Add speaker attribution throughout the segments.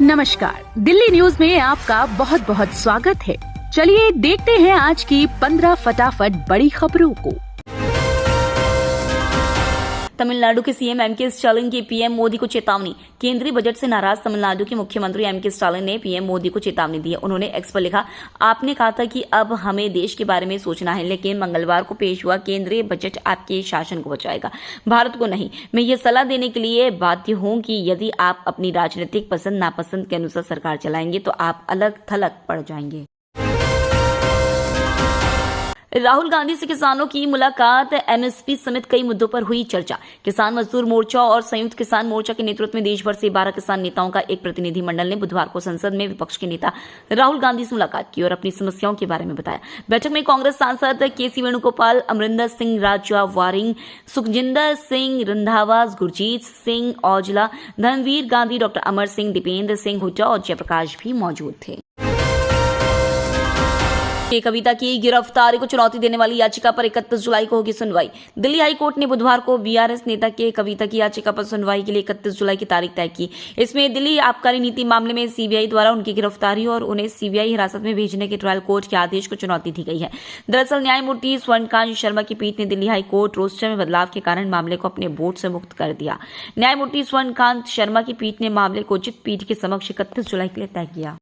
Speaker 1: नमस्कार, दिल्ली न्यूज में आपका बहुत बहुत स्वागत है। चलिए देखते हैं आज की 15 फटाफट बड़ी खबरों को।
Speaker 2: तमिलनाडु के सीएम एमके स्टालिन की पीएम मोदी को चेतावनी। केंद्रीय बजट से नाराज तमिलनाडु के मुख्यमंत्री एमके स्टालिन ने पीएम मोदी को चेतावनी दी है। उन्होंने एक्स पर लिखा, आपने कहा था कि अब हमें देश के बारे में सोचना है, लेकिन मंगलवार को पेश हुआ केंद्रीय बजट आपके शासन को बचाएगा, भारत को नहीं। मैं ये सलाह देने के लिए बाध्य हूं कि यदि आप अपनी राजनीतिक पसंद नापसंद के अनुसार सरकार चलाएंगे तो आप अलग थलग पड़ जाएंगे। राहुल गांधी से किसानों की मुलाकात, एमएसपी समेत कई मुद्दों पर हुई चर्चा। किसान मजदूर मोर्चा और संयुक्त किसान मोर्चा के नेतृत्व में देश भर से 12 किसान नेताओं का एक प्रतिनिधि मंडल ने बुधवार को संसद में विपक्ष के नेता राहुल गांधी से मुलाकात की और अपनी समस्याओं के बारे में बताया। बैठक में कांग्रेस सांसद केसी वेणुगोपाल, अमरिंदर सिंह राजा वारिंग, सुखजिंदर सिंह रंधावा, गुरजीत सिंह औजला, धर्मवीर गांधी, डॉक्टर अमर सिंह, दीपेंद्र सिंह हुड्डा और जयप्रकाश भी मौजूद थे। कविता की गिरफ्तारी को चुनौती देने वाली याचिका पर 31 जुलाई को होगी सुनवाई। दिल्ली हाई कोर्ट ने बुधवार को बीआरएस नेता के कविता की याचिका पर सुनवाई के लिए 31 जुलाई की तारीख तय की। इसमें दिल्ली आबकारी नीति मामले में सीबीआई द्वारा उनकी गिरफ्तारी और उन्हें सीबीआई हिरासत में भेजने के ट्रायल कोर्ट के आदेश को चुनौती दी गई है। दरअसल न्यायमूर्ति स्वर्णकांत शर्मा की पीठ ने दिल्ली हाई कोर्ट रोस्टर में बदलाव के कारण मामले को अपने बोझ से मुक्त कर दिया। न्यायमूर्ति स्वर्णकांत शर्मा की पीठ ने मामले को उचित पीठ के समक्ष 31 जुलाई के लिए तय किया।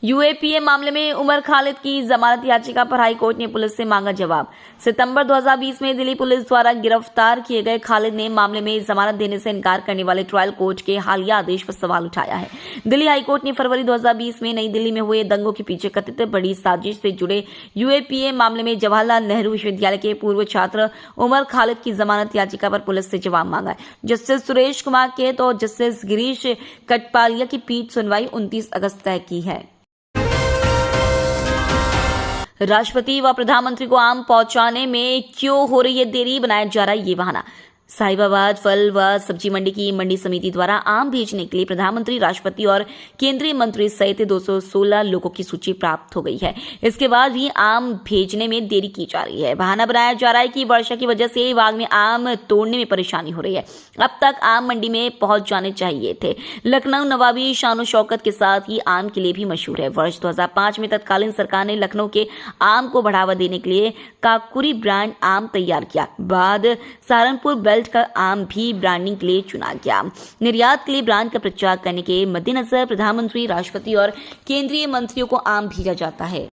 Speaker 2: यूएपीए मामले में उमर खालिद की जमानत याचिका पर हाईकोर्ट ने पुलिस से मांगा जवाब। सितंबर 2020 में दिल्ली पुलिस द्वारा गिरफ्तार किए गए खालिद ने मामले में जमानत देने से इनकार करने वाले ट्रायल कोर्ट के हालिया आदेश पर सवाल उठाया है। दिल्ली हाईकोर्ट ने फरवरी 2020 में नई दिल्ली में हुए दंगों के पीछे कथित बड़ी साजिश से जुड़े यूएपीए मामले में जवाहरलाल नेहरू विश्वविद्यालय के पूर्व छात्र उमर खालिद की जमानत याचिका पर पुलिस से जवाब मांगा है। जस्टिस सुरेश कुमार केत और जस्टिस गिरीश कटपालिया की पीठ सुनवाई 29 अगस्त तय की है। राष्ट्रपति व प्रधानमंत्री को आम पहुंचाने में क्यों हो रही है देरी, बनाया जा रहा है ये बहाना। साहिबाबाद फल व सब्जी मंडी की मंडी समिति द्वारा आम भेजने के लिए प्रधानमंत्री, राष्ट्रपति और केंद्रीय मंत्री सहित 216 लोगों की सूची प्राप्त हो गई है। इसके बाद भी आम भेजने में देरी की जा रही है। बहाना बनाया जा रहा है कि वर्षा की वजह से बाग में आम तोड़ने में परेशानी हो रही है। अब तक आम मंडी में पहुंच जाने चाहिए थे। लखनऊ नवाबी शानो शौकत के साथ ही आम के लिए भी मशहूर है। वर्ष 2005 में तत्कालीन सरकार ने लखनऊ के आम को बढ़ावा देने के लिए काकुरी ब्रांड आम तैयार किया। बाद सहारनपुर बेल्ट का आम भी ब्रांडिंग के लिए चुना गया। निर्यात के लिए ब्रांड का प्रचार करने के मद्देनजर प्रधानमंत्री, राष्ट्रपति और केंद्रीय मंत्रियों को आम भेजा जाता है।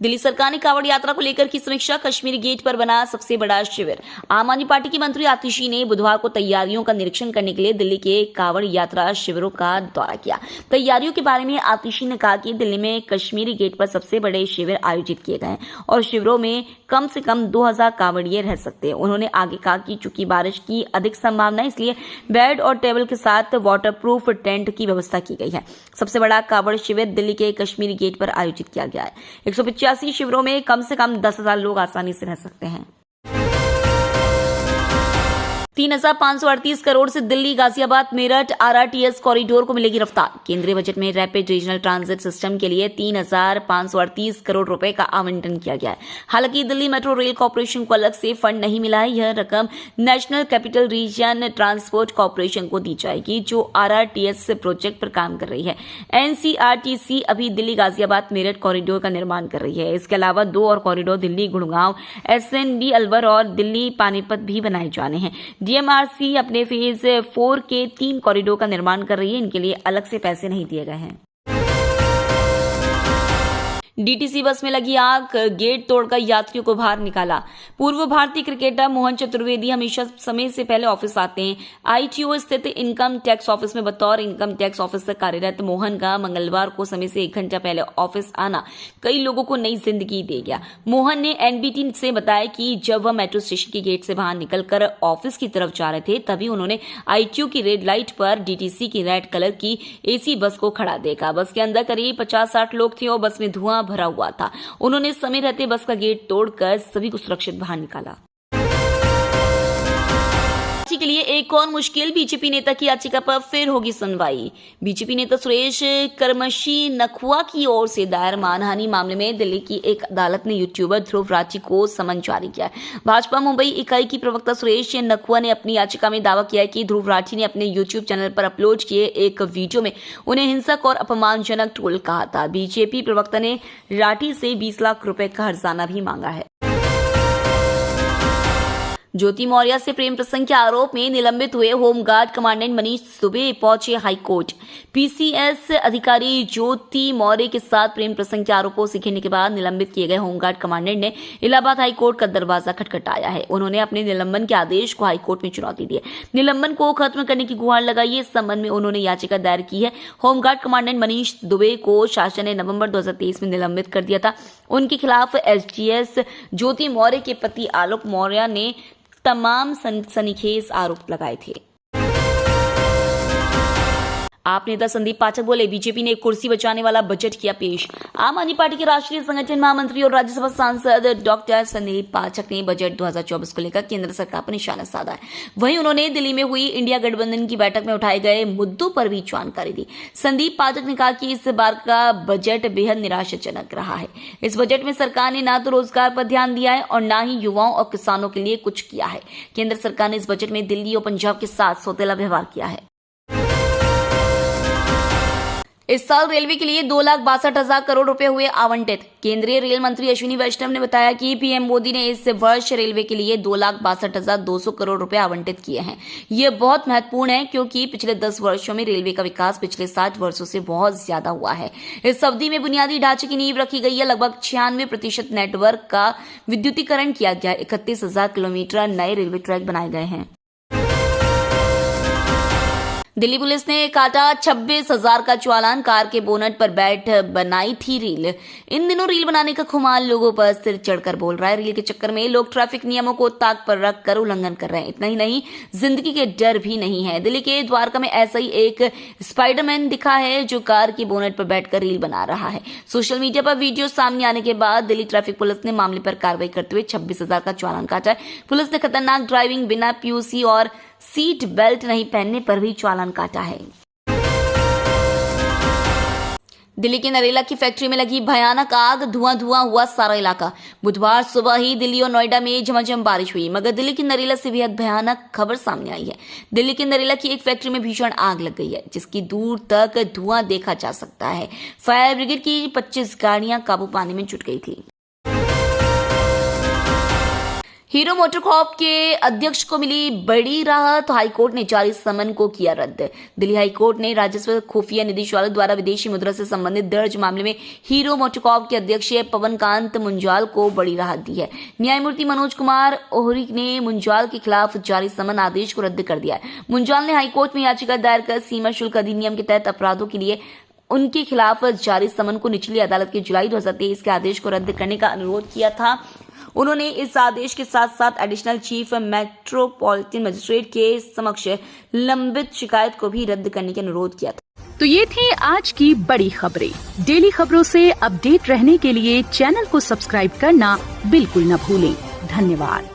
Speaker 2: दिल्ली सरकार ने कांवड़ यात्रा को लेकर की समीक्षा, कश्मीरी गेट पर बना सबसे बड़ा शिविर। आम आदमी पार्टी की मंत्री आतिशी ने बुधवार को तैयारियों का निरीक्षण करने के लिए दिल्ली के कांवड़ यात्रा शिविरों का दौरा किया। तैयारियों के बारे में आतिशी ने कहा कि दिल्ली में कश्मीरी गेट पर सबसे बड़े शिविर आयोजित किए गए और शिविरों में कम से कम 2000 कांवड़िए रह सकते हैं। उन्होंने आगे कहा कि चूंकि बारिश की अधिक संभावना है, इसलिए बेड और टेबल के साथ वाटरप्रूफ टेंट की व्यवस्था की गई है। सबसे बड़ा कांवड़ शिविर दिल्ली के कश्मीरी गेट पर आयोजित किया गया है। 185 शिविरों में कम से कम 10,000 लोग आसानी से रह सकते हैं। 3,538 करोड़ से दिल्ली गाजियाबाद मेरठ आरआरटीएस कॉरिडोर को मिलेगी रफ्तार। केंद्रीय बजट में रैपिड रीजनल ट्रांजिट सिस्टम के लिए 3,538 करोड़ रुपए का आवंटन किया गया है। हालांकि दिल्ली मेट्रो रेल कॉर्पोरेशन को अलग से फंड नहीं मिला है। यह रकम national capital region transport corporation को दी जाएगी, जो आरआरटीएस प्रोजेक्ट पर काम कर रही है। एनसीआरटीसी अभी दिल्ली गाजियाबाद मेरठ कॉरिडोर का निर्माण कर रही है। इसके अलावा 2 और कॉरिडोर दिल्ली गुड़गांव, एसएनडी अलवर और दिल्ली पानीपत भी बनाए जाने हैं। डीएमआरसी अपने फेज 4 के 3 कॉरिडोर का निर्माण कर रही है। इनके लिए अलग से पैसे नहीं दिए गए हैं। डीटीसी बस में लगी आग, गेट तोड़कर यात्रियों को बाहर निकाला। पूर्व भारतीय क्रिकेटर मोहन चतुर्वेदी हमेशा समय से पहले ऑफिस आते हैं। आईटीओ स्थित इनकम टैक्स ऑफिस में बतौर इनकम टैक्स ऑफिसर कार्यरत मोहन का मंगलवार को समय से 1 घंटा पहले ऑफिस आना कई लोगों को नई जिंदगी दे गया। मोहन ने एनबीटी से बताया कि जब वह मेट्रो स्टेशन के गेट से बाहर निकलकर ऑफिस की तरफ जा रहे थे, तभी उन्होंने आईटीओ की रेड लाइट पर डीटीसी की रेड कलर की एसी बस को खड़ा देखा। बस के अंदर करीब 50-60 लोग थे और बस में धुआं भरा हुआ था। उन्होंने समय रहते बस का गेट तोड़कर सभी को सुरक्षित बाहर निकाला। रांची के लिए एक और मुश्किल, बीजेपी नेता की याचिका पर फिर होगी सुनवाई। बीजेपी नेता सुरेश करमशी नखुआ की ओर से दायर मानहानि मामले में दिल्ली की एक अदालत ने यूट्यूबर ध्रुव राठी को समन जारी किया है। भाजपा मुंबई इकाई की प्रवक्ता सुरेश नखुआ ने अपनी याचिका में दावा किया है कि ध्रुव राठी ने अपने यूट्यूब चैनल पर अपलोड किए एक वीडियो में उन्हें हिंसक और अपमानजनक ट्रोल कहा था। बीजेपी प्रवक्ता ने राठी से 20 लाख रुपए का हर्जाना भी मांगा है। ज्योति मौर्य से प्रेम प्रसंग के आरोप में निलंबित हुए होमगार्ड कमांडेंट मनीष दुबे पहुंचे हाईकोर्ट। पीसीएस अधिकारी ज्योति मौर्य के साथ प्रेम प्रसंग के आरोपों से घिरने के बाद निलंबित किए गए होमगार्ड कमांडेंट ने इलाहाबाद हाईकोर्ट का दरवाजा खटखटाया है। उन्होंने अपने निलंबन के आदेश को हाईकोर्ट में चुनौती दी है। निलंबन को खत्म करने की गुहार लगाई है। इस संबंध में उन्होंने याचिका दायर की है। होमगार्ड कमांडेंट मनीष दुबे को शासन ने नवंबर 2023 में निलंबित कर दिया था। उनके खिलाफ एसडीएस ज्योति मौर्य के पति आलोक मौर्य ने तमाम सनसनीखेज आरोप लगाए थे। आप नेता संदीप पाठक बोले, बीजेपी ने एक कुर्सी बचाने वाला बजट किया पेश। आम आदमी पार्टी के राष्ट्रीय संगठन महामंत्री और राज्यसभा सांसद डॉक्टर संदीप पाठक ने बजट 2024 को लेकर केंद्र सरकार पर निशाना साधा है। वहीं उन्होंने दिल्ली में हुई इंडिया गठबंधन की बैठक में उठाए गए मुद्दों पर भी जानकारी दी। संदीप पाठक ने कहा कि इस बार का बजट बेहद निराशाजनक रहा है। इस बजट में सरकार ने न तो रोजगार पर ध्यान दिया है और न ही युवाओं और किसानों के लिए कुछ किया है। केंद्र सरकार ने इस बजट में दिल्ली और पंजाब के साथ सौतेला व्यवहार किया है। इस साल रेलवे के लिए 2,62,000 करोड़ रुपए हुए आवंटित। केंद्रीय रेल मंत्री अश्विनी वैष्णव ने बताया कि पीएम मोदी ने इस वर्ष रेलवे के लिए 2,62,200 करोड़ रुपए आवंटित किए हैं। ये बहुत महत्वपूर्ण है क्योंकि पिछले 10 वर्षों में रेलवे का विकास पिछले 60 वर्षों से बहुत ज्यादा हुआ है। इस अवधि में बुनियादी ढांचे की नींव रखी गई है। लगभग 96% नेटवर्क का विद्युतीकरण किया गया। 31,000 किलोमीटर नए रेलवे ट्रैक बनाए गए हैं। दिल्ली पुलिस ने काटा 26,000 का चालान। कार के बोनट पर बैठ बनाई थी रील। इन दिनों रील बनाने का खुमार लोगों पर सिर चढ़कर बोल रहा है। रील के चक्कर में लोग ट्रैफिक नियमों को ताक पर रखकर उल्लंघन कर रहे हैं। इतना ही नहीं, जिंदगी के डर भी नहीं है। दिल्ली के द्वारका में ऐसा ही एक स्पाइडरमैन दिखा है जो कार की बोनट पर बैठकर रील बना रहा है। सोशल मीडिया पर वीडियो सामने आने के बाद दिल्ली ट्रैफिक पुलिस ने मामले पर कार्रवाई करते हुए 26,000 का चालान काटा है। पुलिस ने खतरनाक ड्राइविंग, बिना पीयूसी और सीट बेल्ट नहीं पहनने पर भी चालान काटा है। दिल्ली के नरेला की फैक्ट्री में लगी भयानक आग, धुआं हुआ सारा इलाका। बुधवार सुबह ही दिल्ली और नोएडा में झमाझम बारिश हुई, मगर दिल्ली की नरेला से बेहद भयानक खबर सामने आई है। दिल्ली के नरेला की एक फैक्ट्री में भीषण आग लग गई है, जिसकी दूर तक धुआं देखा जा सकता है। फायर ब्रिगेड की 25 गाड़ियां काबू पाने में जुट गई थी। हीरो मोटोकॉर्प के अध्यक्ष को मिली बड़ी राहत। हाईकोर्ट ने जारी समन को किया रद्द। दिल्ली हाईकोर्ट ने राजस्व खुफिया निदेशालय द्वारा विदेशी मुद्रा से संबंधित दर्ज मामले में हीरो मोटोकॉर्प के अध्यक्ष पवनकांत मुंजाल को बड़ी राहत दी है। न्यायमूर्ति मनोज कुमार ओहरी ने मुंजाल के खिलाफ जारी समन आदेश को रद्द कर दिया है। मुंजाल ने हाईकोर्ट में याचिका दायर कर सीमा शुल्क अधिनियम के तहत अपराधों के लिए उनके खिलाफ जारी समन को निचली अदालत के जुलाई 2023 के आदेश को रद्द करने का अनुरोध किया था। उन्होंने इस आदेश के साथ साथ एडिशनल चीफ मेट्रोपॉलिटन मजिस्ट्रेट के समक्ष लंबित शिकायत को भी रद्द करने का अनुरोध किया था।
Speaker 1: तो ये थी आज की बड़ी खबरें। डेली खबरों से अपडेट रहने के लिए चैनल को सब्सक्राइब करना बिल्कुल न भूलें। धन्यवाद।